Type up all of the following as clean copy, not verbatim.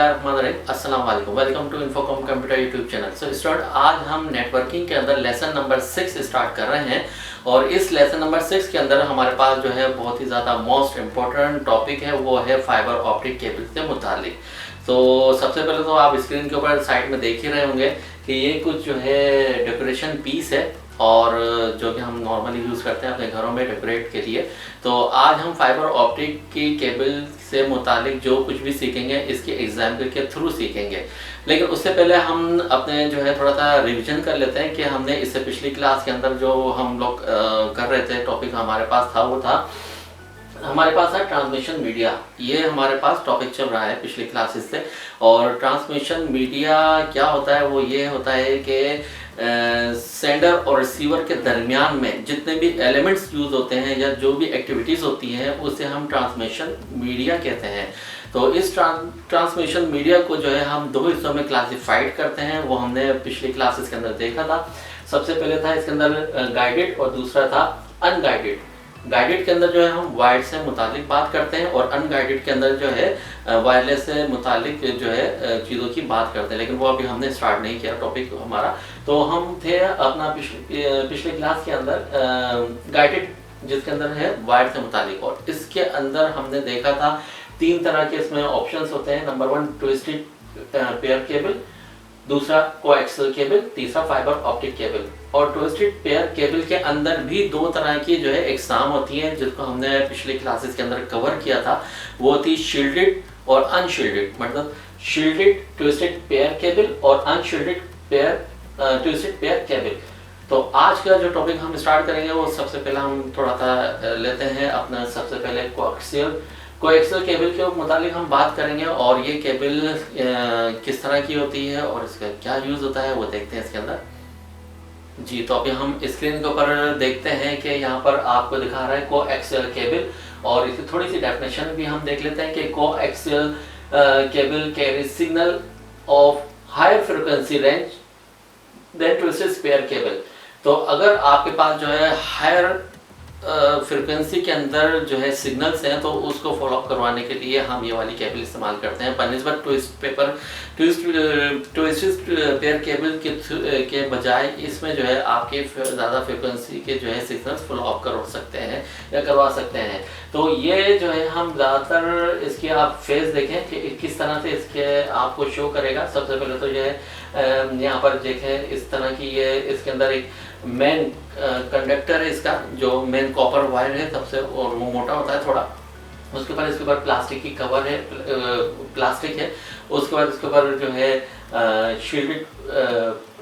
बिस्मिल्लाहिर्रहमानिर्रहीम, अस्सलाम वालेकुम। Welcome to Infocom computer YouTube channel. So start आज हम नेटवर्किंग के अंदर लेसन नंबर 6 स्टार्ट कर रहे हैं और इस लेसन नंबर 6 के अंदर हमारे पास जो है बहुत ही ज़्यादा मोस्ट इम्पोर्टेंट टॉपिक है, वो है फाइबर ऑप्टिक केबल से मुतालिक। तो सबसे पहले तो आप स्क्रीन के ऊपर साइड में देख ही रहे होंगे कि ये कुछ जो है डेकोरेशन पीस है और जो कि हम नॉर्मली यूज़ करते हैं अपने घरों में डेकोरेट के लिए। तो आज हम फाइबर ऑप्टिक की केबल से मुतालिक जो कुछ भी सीखेंगे इसके एग्जाम्पल के थ्रू सीखेंगे। लेकिन उससे पहले हम अपने जो है थोड़ा सा रिवीजन कर लेते हैं कि हमने इससे पिछली क्लास के अंदर जो हम लोग कर रहे थे, टॉपिक हमारे पास था, वो था हमारे पास है ट्रांसमिशन मीडिया। ये हमारे पास टॉपिक चल रहा है पिछली क्लासेस से। और ट्रांसमिशन मीडिया क्या होता है, वो ये होता है कि सेंडर और रिसीवर के दरमियान में जितने भी एलिमेंट्स यूज़ होते हैं या जो भी एक्टिविटीज़ होती हैं उसे हम ट्रांसमिशन मीडिया कहते हैं। तो इस ट्रांसमिशन मीडिया को जो है हम दो हिस्सों में क्लासिफाइड करते हैं, वो हमने पिछली क्लासेस के अंदर देखा था। सबसे पहले था इसके अंदर गाइडेड और दूसरा था अनगाइडेड। गाइडेड के अंदर जो है हम वायर्ड से मुतालिक बात करते हैं और अनगाइडेड के अंदर जो है वायरलेस से मुतालिक जो है चीज़ों की बात करते हैं, लेकिन वो अभी हमने स्टार्ट नहीं किया टॉपिक हमारा। तो हम थे अपना पिछले क्लास के अंदर गाइडेड, जिसके अंदर है वायर्ड से मुतालिक। और इसके अंदर हमने देखा था 3 तरह के इसमें ऑप्शंस होते हैं। नंबर 1 ट्विस्टेड पेयर केबल, दूसरा कोएक्सियल केबल, तीसरा फाइबर ऑप्टिक केबल। और ट्विस्टेड पेयर केबल के अंदर भी 2 तरह की जो है एग्जाम होती हैं, जिसको हमने पिछले क्लासेस के अंदर कवर किया था। वो थी शील्डेड और अनशील्डेड, मतलब शील्डेड ट्विस्टेड पेयर केबल और अनशील्डेड ट्विस्टेड पेयर केबल। तो आज का जो टॉपिक हम स्टार्ट करेंगे वो सबसे पहले हम थोड़ा सा लेते हैं अपना सबसे पहले कोएक्सियल केबल के मुतालिक हम बात करेंगे और ये केबल किस तरह की होती है और इसका क्या यूज़ होता है वो देखते हैं इसके अंदर। जी, तो अभी हम स्क्रीन के ऊपर देखते हैं कि यहाँ पर आपको दिखा रहा है कोएक्सियल केबल, और इसकी थोड़ी सी डेफिनेशन भी हम देख लेते हैं कि coaxial cable carry signal of higher frequency range then twisted pair cable. तो अगर आपके पास जो है हायर फ्रिक्वेंसी के अंदर जो है सिग्नल्स हैं तो उसको फॉलो अप करवाने के लिए हम ये वाली केबल इस्तेमाल करते हैं बनिस्बत ट्विस्टेड पेयर केबल के बजाय। इसमें जो है आपके ज़्यादा फ्रिक्वेंसी के जो है सिग्नल्स फॉलो अप कर सकते हैं या करवा सकते हैं। तो ये जो है हम ज़्यादातर इसके आप फेस देखें कि किस तरह से इसके आपको शो करेगा। सबसे पहले तो ये यहाँ पर देखें इस तरह की ये इसके अंदर एक मेन कंडक्टर है, इसका जो मेन कॉपर वायर है सबसे, और वो मोटा होता है थोड़ा। उसके बाद इसके ऊपर प्लास्टिक की कवर है, प्लास्टिक है। उसके बाद इसके ऊपर जो है शील्डेड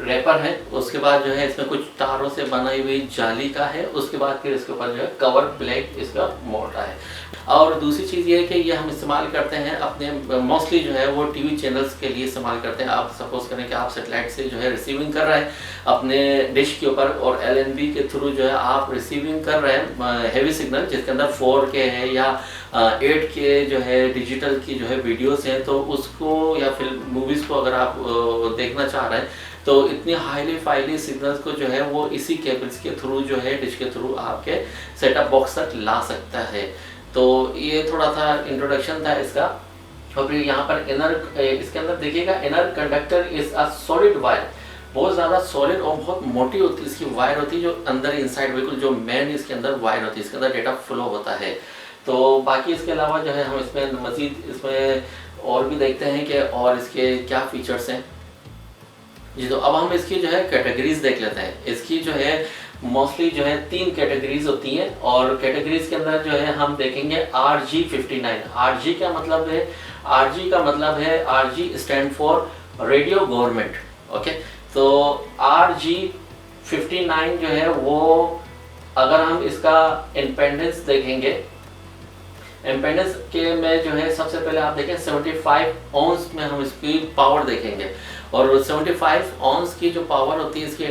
रैपर है। उसके बाद जो है इसमें कुछ तारों से बनाई हुई जाली का है। उसके बाद फिर इसके ऊपर जो है कवर ब्लैक इसका मोटा है। और दूसरी चीज़ ये है कि ये हम इस्तेमाल करते हैं अपने मोस्टली जो है वो टीवी चैनल्स के लिए इस्तेमाल करते हैं। आप सपोज करें कि आप सेटेलाइट से जो है रिसीविंग कर रहे हैं अपने डिश के ऊपर और LNB के थ्रू जो है आप रिसीविंग कर रहे हैं हैवी सिग्नल, जिसके अंदर 4K है या 8K जो है डिजिटल की जो है वीडियोस हैं, तो उसको या फिर मूवीज़ को अगर आप देखना चाह रहे हैं तो इतनी हाईली फाइली सिग्नल्स को जो है वो इसी केबल्स के थ्रू जो है डिश के थ्रू आपके सेटअप बॉक्स तक ला सकता है। तो ये थोड़ा सा इंट्रोडक्शन था इसका। और फिर यहाँ पर इनर इसके अंदर देखिएगा, inner conductor is a solid wire. बहुत ज़्यादा सॉलिड और बहुत मोटी होती है इसकी वायर होती है, जो अंदर इनसाइड बिल्कुल जो मेन इसके अंदर वायर होती है, इसके अंदर डेटा फ्लो होता है। तो बाकी इसके अलावा जो है हम इसमें मज़ीद इसमें और भी देखते हैं कि और इसके क्या फीचर्स हैं। जी, तो अब हम इसकी जो है कैटेगरीज देख लेते हैं। इसकी जो है मोस्टली जो है 3 कैटेगरीज होती हैं और कैटेगरीज के अंदर जो है हम देखेंगे RG59। RG क्या मतलब है? RG का मतलब है RG stand for radio government. Okay, तो RG59 जो है वो अगर हम इसका इम्पेडेंस देखेंगे, इम्पेडेंस के में जो है सबसे पहले आप देखें 75 ओम्स में हम इसकी पावर देखेंगे। और 75 ओम्स की जो पावर होती है इसकी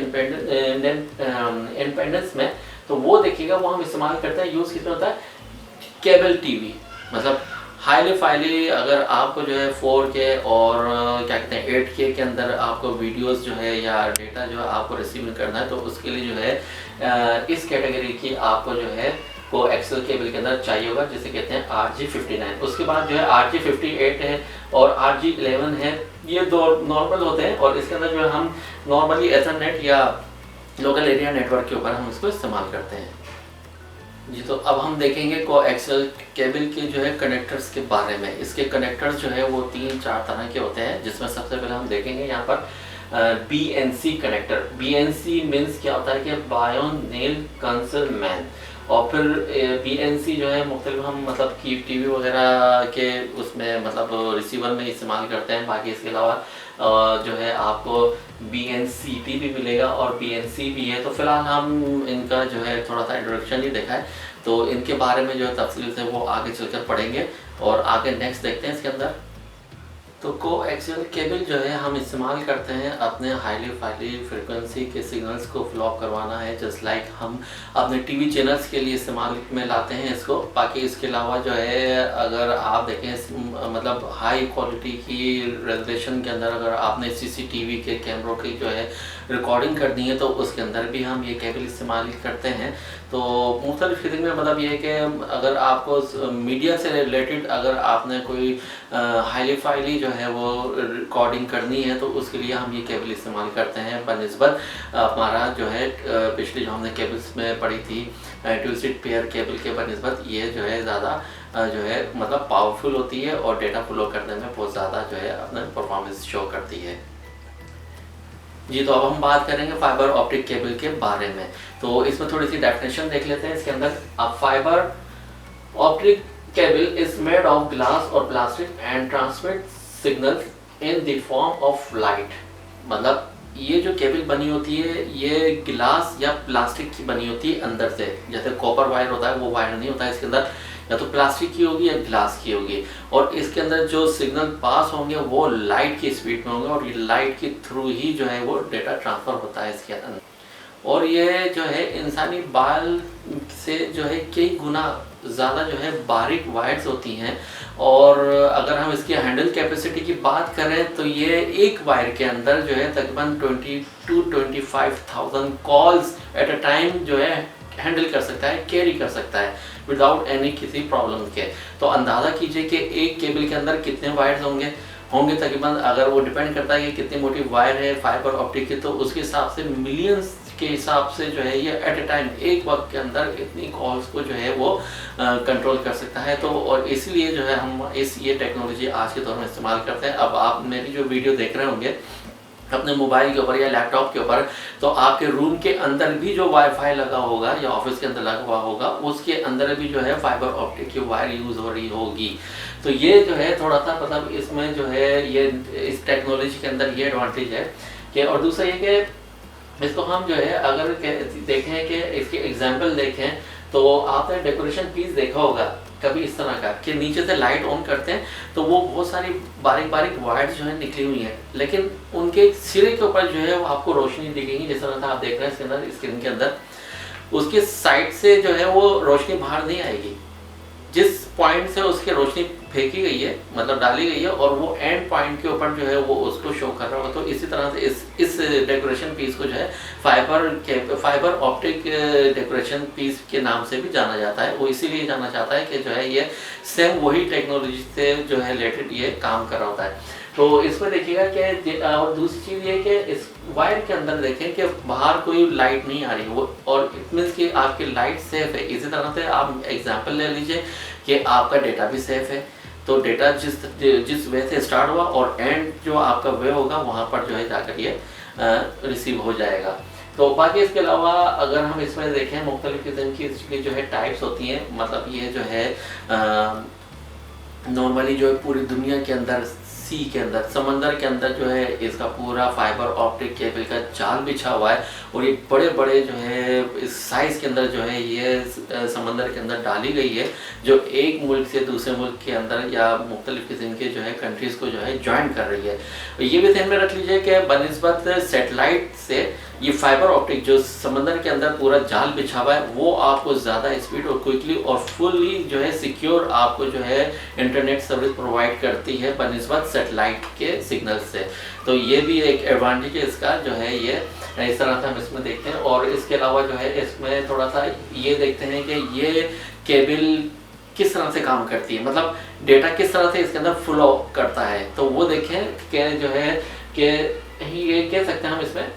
इम्पेडेंस में, तो वो देखिएगा वो हम इस्तेमाल करते हैं। यूज़ कितना होता है? केबल टीवी, मतलब हाईली फाइली अगर आपको जो है 4K और क्या कहते हैं 8K के अंदर आपको वीडियोस जो है या डेटा जो है आपको रिसीव करना है, तो उसके लिए जो है इस कैटेगरी की आपको जो है को एक्सेल केबल के अंदर चाहिए होगा, जिसे कहते हैं RG59। उसके बाद जो है RG58 है और RG11 है, ये दो नॉर्मल होते हैं और इसके अंदर जो है हम नॉर्मली एथरनेट या लोकल एरिया नेटवर्क के ऊपर हम इसको इस्तेमाल करते हैं जी। तो अब हम देखेंगे कोएक्सियल केबल के जो है कनेक्टर्स के बारे में। इसके कनेक्टर्स जो है वो 3-4 तरह के होते हैं, जिसमें सबसे पहले हम देखेंगे यहाँ पर BNC कनेक्टर। BNC मीन्स क्या होता है कि बायोनेल कंसल मैन, और फिर BNC जो है मुख्तलिफ हम मतलब कि टीवी वगैरह के उसमें मतलब रिसीवर में इस्तेमाल करते हैं। बाकी इसके अलावा जो है आपको BNCT भी मिलेगा और BNC भी है। तो फिलहाल हम इनका जो है थोड़ा सा इंट्रोडक्शन ही देखा है, तो इनके बारे में जो है तफसील से वो आगे चलकर पढ़ेंगे और आगे नेक्स्ट देखते हैं इसके अंदर। तो कोएक्सियल केबल जो है हम इस्तेमाल करते हैं अपने हाईली फ्रीक्वेंसी के सिग्नल्स को फ्लो करवाना है, जस्ट लाइक हम अपने टीवी चैनल्स के लिए इस्तेमाल में लाते हैं इसको। बाकी इसके अलावा जो है अगर आप देखें मतलब हाई क्वालिटी की रेजोल्यूशन के अंदर अगर आपने CCTV के कैमरों की जो है रिकॉर्डिंग करनी है तो उसके अंदर भी हम ये केबल इस्तेमाल करते हैं। तो मुख्तलिफ किस्म में मतलब ये है कि अगर आपको मीडिया से रिलेटेड अगर आपने कोई हाईली जो है वो रिकॉर्डिंग करनी है तो उसके लिए हम ये केबल इस्तेमाल करते हैं बनिस्बत हमारा जो है पिछली जो हमने केबल्स में पढ़ी थी ट्विस्टेड पेयर केबल के बनिस्बत ये जो है ज़्यादा जो है मतलब पावरफुल होती है और डेटा फ्लो करने में बहुत ज़्यादा जो है अपना परफॉर्मेंस शो करती है जी। तो अब हम बात करेंगे फाइबर ऑप्टिक केबल के बारे में। तो इसमें थोड़ी सी डेफिनेशन देख लेते हैं इसके अंदर। अब fibre optic cable is made of glass और plastic and transmit signal in the form of light. मतलब ये जो केबल बनी होती है ये ग्लास या प्लास्टिक की बनी होती है अंदर से, जैसे कॉपर वायर होता है वो वायर नहीं होता है इसके अंदर, या तो प्लास्टिक की होगी या ग्लास की होगी। और इसके अंदर जो सिग्नल पास होंगे वो लाइट की स्पीड में होंगे और ये लाइट के थ्रू ही जो है वो डेटा ट्रांसफ़र होता है इसके अंदर। और ये जो है इंसानी बाल से जो है कई गुना ज़्यादा जो है बारीक वायर्स होती हैं। और अगर हम इसकी हैंडल कैपेसिटी की बात करें तो ये एक वायर के अंदर जो है तकरीबन 20,000-25,000 कॉल्स एट अ टाइम जो है हैंडल कर सकता है, कैरी कर सकता है विदाउट एनी किसी प्रॉब्लम के। तो अंदाज़ा कीजिए कि एक केबल के अंदर कितने वायर्स होंगे तकरीबन, अगर वो डिपेंड करता है कि कितनी मोटी वायर है फाइबर ऑप्टिक की, तो उसके हिसाब से मिलियंस के हिसाब से जो है ये एट अ टाइम एक वक्त के अंदर इतनी कॉल्स को जो है वो कंट्रोल कर सकता है। तो और इसलिए जो है हम ये टेक्नोलॉजी आज के दौर में इस्तेमाल करते हैं। अब आप मेरी जो वीडियो देख रहे होंगे अपने मोबाइल के ऊपर या लैपटॉप के ऊपर, तो आपके रूम के अंदर भी जो वाईफाई लगा होगा या ऑफिस के अंदर लगा हुआ होगा उसके अंदर भी जो है फाइबर ऑप्टिक की वायर यूज़ हो रही होगी। तो ये जो है थोड़ा सा मतलब इसमें जो है ये इस टेक्नोलॉजी के अंदर ये एडवांटेज है कि, और दूसरा ये कि इसको हम जो है अगर देखें कि इसके एग्जाम्पल देखें तो आपने डेकोरेशन पीस देखा होगा कभी इस तरह का कि नीचे से लाइट ऑन करते हैं तो वो बहुत सारी बारीक बारीक वायर्स जो है निकली हुई हैं, लेकिन उनके सिरे के ऊपर जो है वो आपको रोशनी दिखेगी। जिस तरह से आप देख रहे हैं इसके अंदर स्क्रीन के अंदर, उसके साइड से जो है वो रोशनी बाहर नहीं आएगी। जिस पॉइंट से उसकी रोशनी फेंकी गई है मतलब डाली गई है और वो एंड पॉइंट के ऊपर जो है वो उसको शो कर रहा होगा। तो इसी तरह से इस डेकोरेशन पीस को जो है फाइबर ऑप्टिक डेकोरेशन पीस के नाम से भी जाना जाता है। वो इसीलिए जाना चाहता है कि जो है ये सेम वही टेक्नोलॉजी से जो है रिलेटेड ये काम कर रहा होता है। तो इसमें देखिएगा कि और दूसरी चीज़ ये कि इस वायर के अंदर देखें कि बाहर कोई लाइट नहीं आ रही वो, और इट मीन्स कि आपकी लाइट सेफ है। इसी तरह से आप एग्जांपल ले लीजिए कि आपका डेटा भी सेफ है। तो डेटा जिस वे से स्टार्ट हुआ और एंड जो आपका वे होगा वहाँ पर जो है जाकर ये रिसीव हो जाएगा। तो बाकी इसके अलावा अगर हम इसमें देखें मुख्तलिफ किस्म की इसकी जो है टाइप्स होती हैं। मतलब ये जो है नॉर्मली जो है पूरी दुनिया के अंदर सी के अंदर समंदर के अंदर जो है इसका पूरा फाइबर ऑप्टिक केबल का जाल बिछा हुआ है और ये बड़े बड़े जो है इस साइज़ के अंदर जो है ये समंदर के अंदर डाली गई है, जो एक मुल्क से दूसरे मुल्क के अंदर या मुख्तलिफ किस्म के जो है कंट्रीज़ को जो है ज्वाइन कर रही है। ये भी ध्यान में रख लीजिए कि बनिस्बत सेटेलाइट से ये फाइबर ऑप्टिक जो समंदर के अंदर पूरा जाल बिछा हुआ है वो आपको ज़्यादा स्पीड और क्विकली और फुली जो है सिक्योर आपको जो है इंटरनेट सर्विस प्रोवाइड करती है बनिस्बत सेटेलाइट के सिग्नल से। तो ये भी एक एडवांटेज है इसका जो है ये इस तरह से हम इसमें देखते हैं। और इसके अलावा जो है इसमें थोड़ा सा ये देखते हैं कि ये केबल किस तरह से काम करती है, मतलब डेटा किस तरह से इसके अंदर फ्लो करता है। तो वो देखें कि जो है कि ये कह सकते हैं हम इसमें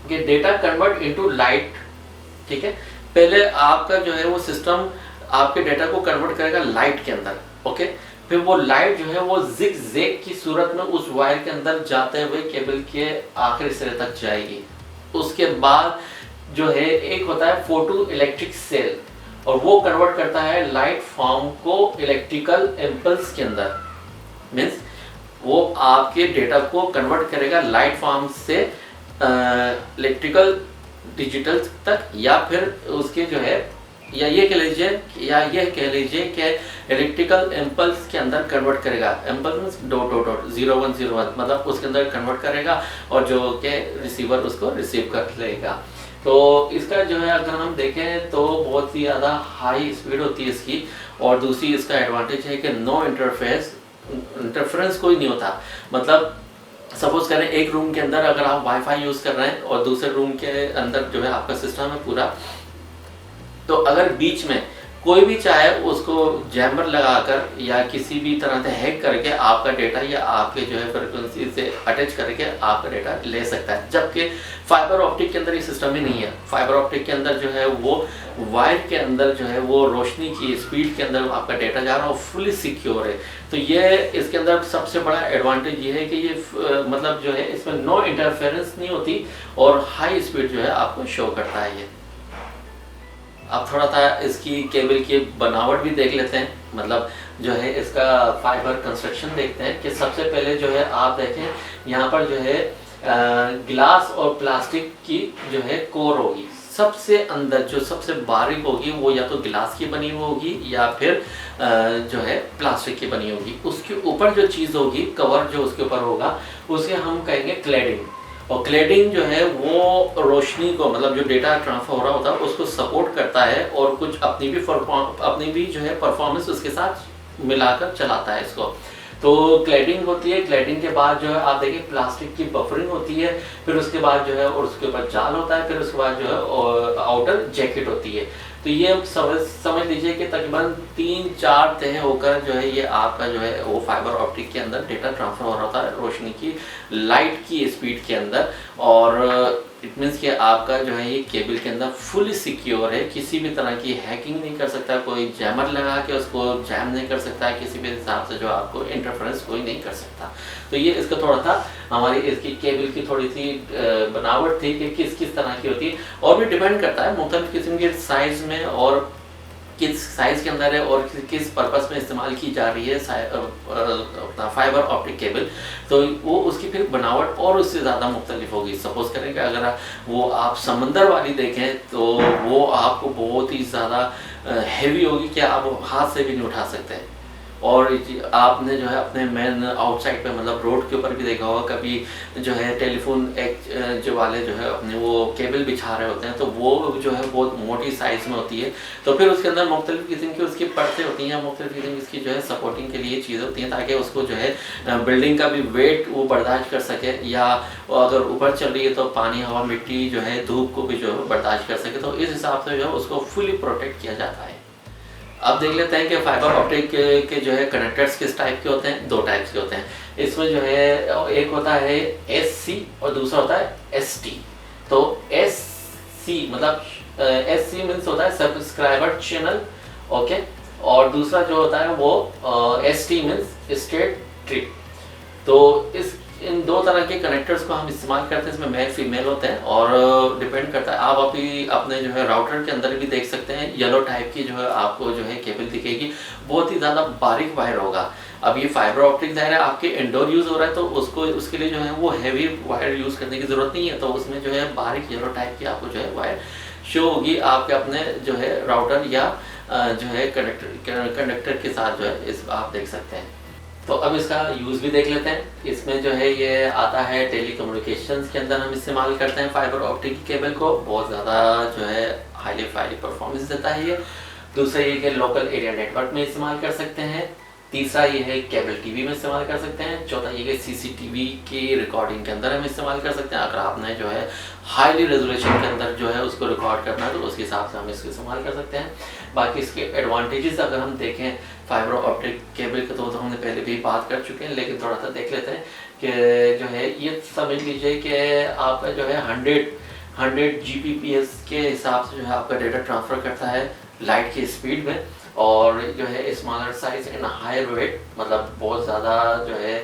कि डेटा कन्वर्ट इनटू लाइट, ठीक है। पहले आपका जो है वो सिस्टम आपके डेटा को कन्वर्ट करेगा लाइट के अंदर, ओके। फिर वो लाइट जो है वो जिग जैग की सूरत में उस वायर के अंदर जाते हुए केबल के आखिरी सिरे तक जाएगी। उसके बाद जो है एक होता है फोटो इलेक्ट्रिक सेल, और वो कन्वर्ट करता है लाइट फॉर्म को इलेक्ट्रिकल इम्पल्स के अंदर। मीन्स वो आपके डेटा को कन्वर्ट करेगा लाइट फॉर्म से इलेक्ट्रिकल डिजिटल तक, या फिर उसके जो है या ये कह लीजिए कि इलेक्ट्रिकल इम्पल्स के अंदर कन्वर्ट करेगा। इम्पल्स डॉट डॉट डॉट 0101 मतलब उसके अंदर कन्वर्ट करेगा, और जो कि रिसीवर उसको रिसीव कर लेगा। तो इसका जो है अगर हम देखें तो बहुत ही ज़्यादा हाई स्पीड होती है इसकी। और दूसरी इसका एडवांटेज है कि नो इंटरफेरेंस कोई नहीं होता। मतलब सपोज करें एक रूम के अंदर अगर आप वाईफाई यूज़ कर रहे हैं और दूसरे रूम के अंदर जो है आपका सिस्टम है पूरा, तो अगर बीच में कोई भी चाहे उसको जैमर लगाकर या किसी भी तरह से हैक करके आपका डेटा या आपके जो है फ्रिक्वेंसी से अटैच करके आपका डेटा ले सकता है। जबकि फाइबर ऑप्टिक के अंदर ये सिस्टम ही नहीं है। फाइबर ऑप्टिक के अंदर जो है वो वायर के अंदर जो है वो रोशनी की स्पीड के अंदर आपका डेटा जा रहा है और फुली सिक्योर है। तो ये इसके अंदर सबसे बड़ा एडवांटेज ये है कि ये मतलब जो है इसमें नो इंटरफेरेंस नहीं होती और हाई स्पीड जो है आपको शो करता है ये। अब थोड़ा सा इसकी केबल की बनावट भी देख लेते हैं, मतलब जो है इसका फाइबर कंस्ट्रक्शन देखते हैं कि सबसे पहले जो है आप देखें यहाँ पर जो है ग्लास और प्लास्टिक की जो है कोर होगी। सबसे अंदर जो सबसे बारीक होगी वो या तो ग्लास की बनी हुई होगी या फिर जो है प्लास्टिक की बनी होगी। उसके ऊपर जो चीज़ होगी, कवर जो उसके ऊपर होगा, उसे हम कहेंगे क्लैडिंग। और क्लैडिंग जो है वो रोशनी को, मतलब जो डेटा ट्रांसफर हो रहा होता है उसको सपोर्ट करता है और कुछ अपनी भी जो है परफॉर्मेंस उसके साथ मिलाकर चलाता है इसको। तो क्लैडिंग होती है। क्लैडिंग के बाद जो है आप देखिए प्लास्टिक की बफरिंग होती है, फिर उसके बाद जो है और उसके ऊपर जाल होता है, फिर उसके बाद जो है आउटर जैकेट होती है। तो ये समझ लीजिए कि तकरीबन 3-4 तह होकर जो है ये आपका जो है वो फाइबर ऑप्टिक के अंदर डेटा ट्रांसफर हो रहा होता है रोशनी की लाइट की स्पीड के अंदर। और इट मीन्स कि आपका जो है ये केबल के अंदर फुली सिक्योर है। किसी भी तरह की हैकिंग नहीं कर सकता, कोई जैमर लगा के उसको जैम नहीं कर सकता, किसी भी हिसाब से जो आपको इंटरफेरेंस कोई नहीं कर सकता। तो ये इसका थोड़ा सा हमारी इसकी केबल की थोड़ी सी बनावट थी कि किस तरह की होती है। और भी डिपेंड करता है मुख्तलिफ किस्म के साइज में और किस साइज़ के अंदर है और किस पर्पस में इस्तेमाल की जा रही है अपना फाइबर ऑप्टिक केबल। तो वो उसकी फिर बनावट और उससे ज़्यादा मुख्तलिफ होगी। सपोज़ करें कि अगर वो आप समंदर वाली देखें तो वो आपको बहुत ही ज़्यादा हैवी होगी कि आप हाथ से भी नहीं उठा सकते हैं। और आपने जो है अपने मेन आउटसाइड पे मतलब रोड के ऊपर भी देखा होगा कभी जो है टेलीफोन जो वाले जो है अपने वो केबल बिछा रहे होते हैं, तो वो जो है बहुत मोटी साइज़ में होती है। तो फिर उसके अंदर मुख्तलिफ किस्म की उसकी परतें होती हैं, मुख्तलिफ किस्म की इसकी जो है सपोर्टिंग के लिए चीज़ें होती हैं ताकि उसको जो है बिल्डिंग का भी वेट वो बर्दाश्त कर सके, या अगर ऊपर चल रही है तो पानी हवा मिट्टी जो है धूप को भी जो है बर्दाश्त कर सके। तो इस हिसाब से जो है उसको फुली प्रोटेक्ट किया जाता है। अब देख लेते हैं कि फाइबर ऑप्टिक के जो है कनेक्टर्स किस टाइप के होते हैं। 2 टाइप्स के होते हैं इसमें जो है, एक होता है SC और दूसरा होता है ST। तो SC मतलब SC मीन्स होता है सब्सक्राइबर चैनल, ओके। और दूसरा जो होता है वो ST मीन्स स्ट्रेट ट्रिप। तो इन 2 तरह के कनेक्टर्स को हम इस्तेमाल करते हैं। इसमें मेल फीमेल होते हैं और डिपेंड करता है। आप अभी अपने जो है राउटर के अंदर भी देख सकते हैं येलो टाइप की जो है आपको जो है केबल दिखेगी, बहुत ही ज़्यादा बारीक वायर होगा। अब ये फाइबर ऑप्टिक ज़ाहिर है आपके इंडोर यूज़ हो रहा है तो उसके लिए जो है वो हैवी वायर यूज़ करने की ज़रूरत नहीं है। तो उसमें जो है बारीक येलो टाइप की आपको जो है वायर शो होगी आपके अपने जो है राउटर या जो है कंडक्टर के साथ जो है इस आप देख सकते हैं। तो अब इसका यूज़ भी देख लेते हैं। इसमें जो है ये आता है टेलीकम्युनिकेशंस के अंदर हम इस्तेमाल करते हैं फाइबर ऑप्टिक केबल को। बहुत ज़्यादा जो है हाईली परफॉर्मेंस देता है ये। दूसरा ये कि लोकल एरिया नेटवर्क में इस्तेमाल कर सकते हैं। तीसरा ये है केबल टीवी में इस्तेमाल कर सकते हैं। चौथा ये है सीसीटीवी की रिकॉर्डिंग के अंदर हम इस्तेमाल कर सकते हैं। अगर आपने जो है हाईली रेजोल्यूशन के अंदर जो है उसको रिकॉर्ड करना है तो उसके हिसाब से हम इसको इस्तेमाल कर सकते हैं। बाकी इसके एडवांटेजेस अगर हम देखें फाइबर ऑप्टिक केबल के तो हमने पहले भी बात कर चुके हैं, लेकिन थोड़ा सा देख लेते हैं कि जो है ये समझ लीजिए कि आपका जो है 100 Gbps के हिसाब से जो है आपका डेटा ट्रांसफ़र करता है लाइट की स्पीड में, और जो है smaller size and higher weight, मतलब बहुत ज़्यादा जो है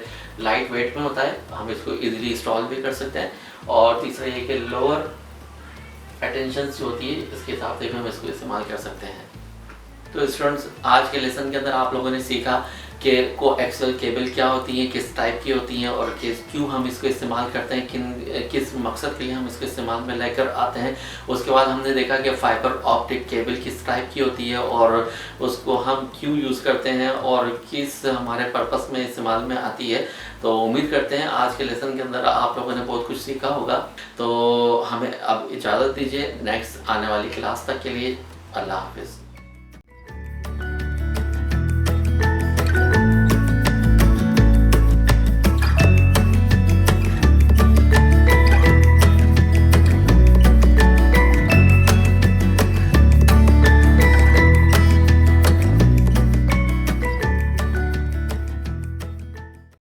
लाइट वेट में होता है, हम इसको इजीली इंस्टॉल भी कर सकते हैं। और तीसरा ये कि लोअर अटेंशन जो होती है इसके हिसाब से भी हम इसको इस्तेमाल कर सकते हैं। तो स्टूडेंट्स, आज के लेसन के अंदर आप लोगों ने सीखा कि कोएक्सियल केबल क्या होती है, किस टाइप की होती हैं और क्यों हम इसको इस्तेमाल करते हैं, किस मकसद के लिए हम इसको इस्तेमाल में लेकर आते हैं। उसके बाद हमने देखा कि फाइबर ऑप्टिक केबल किस टाइप की होती है और उसको हम क्यों यूज़ करते हैं और किस हमारे पर्पस में इस्तेमाल में आती है। तो उम्मीद करते हैं आज के लेसन के अंदर आप लोगों ने बहुत कुछ सीखा होगा। तो हमें अब इजाज़त दीजिए, नेक्स्ट आने वाली क्लास तक के लिए अल्लाह हाफिज़।